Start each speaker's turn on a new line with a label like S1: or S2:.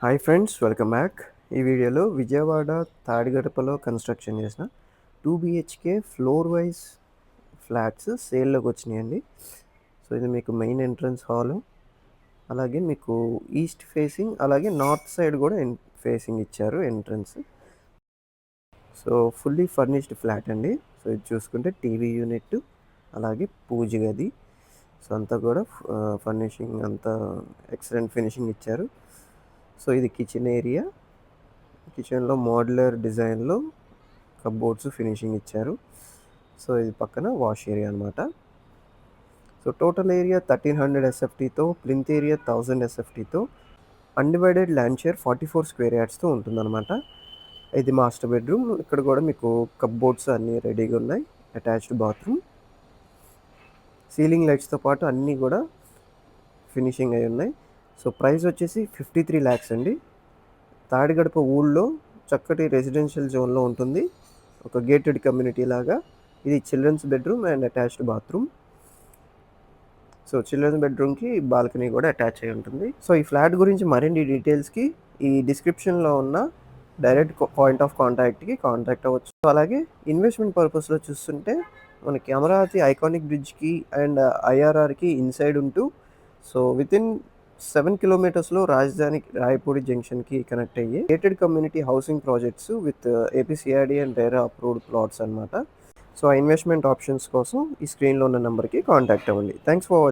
S1: Hi friends, welcome back. ఈ వీడియోలో Vijayawada తాడిగడపలో construction చేసిన 2 BHK ఫ్లోర్ వైజ్ ఫ్లాట్స్ సేల్లోకి వచ్చినాయండి. సో ఇది మీకు మెయిన్ ఎంట్రన్స్ హాలు, అలాగే మీకు ఈస్ట్ ఫేసింగ్, అలాగే నార్త్ సైడ్ కూడా ఫేసింగ్ ఇచ్చారు entrance. So fully furnished flat అండి. సో ఇది చూసుకుంటే టీవీ యూనిట్, అలాగే పూజ గది. సో అంతా కూడా ఫర్నిషింగ్ అంతా ఎక్సలెంట్ ఫినిషింగ్ ఇచ్చారు. సో ఇది కిచెన్ ఏరియా. కిచెన్లో మోడ్యులర్ డిజైన్లో కప్బోర్డ్స్ ఫినిషింగ్ ఇచ్చారు. సో ఇది పక్కన వాష్ ఏరియా అనమాట. సో టోటల్ ఏరియా 1300 SFTతో, ప్లింత్ ఏరియా 1000 SFTతో, అన్డివైడెడ్ ల్యాండ్ షేర్ 44 స్క్వేర్ యార్డ్స్తో ఉంటుందన్నమాట. ఇది మాస్టర్ బెడ్రూమ్. ఇక్కడ కూడా మీకు కప్బోర్డ్స్ అన్నీ రెడీగా ఉన్నాయి. అటాచ్డ్ బాత్రూమ్, సీలింగ్ లైట్స్తో పాటు అన్నీ కూడా ఫినిషింగ్ అయి ఉన్నాయి. సో ప్రైస్ వచ్చేసి 53 lakhs అండి. తాడిగడప ఊళ్ళో చక్కటి రెసిడెన్షియల్ జోన్లో ఉంటుంది, ఒక గేటెడ్ కమ్యూనిటీ లాగా. ఇది children's bedroom and attached bathroom. So children's బెడ్రూమ్కి బాల్కనీ కూడా అటాచ్ అయి ఉంటుంది. సో ఈ ఫ్లాట్ గురించి మరిన్ని డీటెయిల్స్కి ఈ డిస్క్రిప్షన్లో ఉన్న డైరెక్ట్ పాయింట్ ఆఫ్ కాంటాక్ట్కి కాంటాక్ట్ అవ్వచ్చు. అలాగే ఇన్వెస్ట్మెంట్ పర్పస్లో చూస్తుంటే మనకి అమరావతి ఐకానిక్ బ్రిడ్జ్కి అండ్ IRRకి ఇన్సైడ్ ఉంటూ, సో వితిన్ 7 kilometers రాజధాని రాయపూడి జంక్షన్కి కనెక్ట్ అయ్యి gated community housing projects with APCRD and RERA approved plots అనమాట. సో ఆ ఇన్వెస్ట్మెంట్ ఆప్షన్స్ కోసం ఈ స్క్రీన్లో ఉన్న నెంబర్కి కాంటాక్ట్ అవ్వండి. Thanks for watching.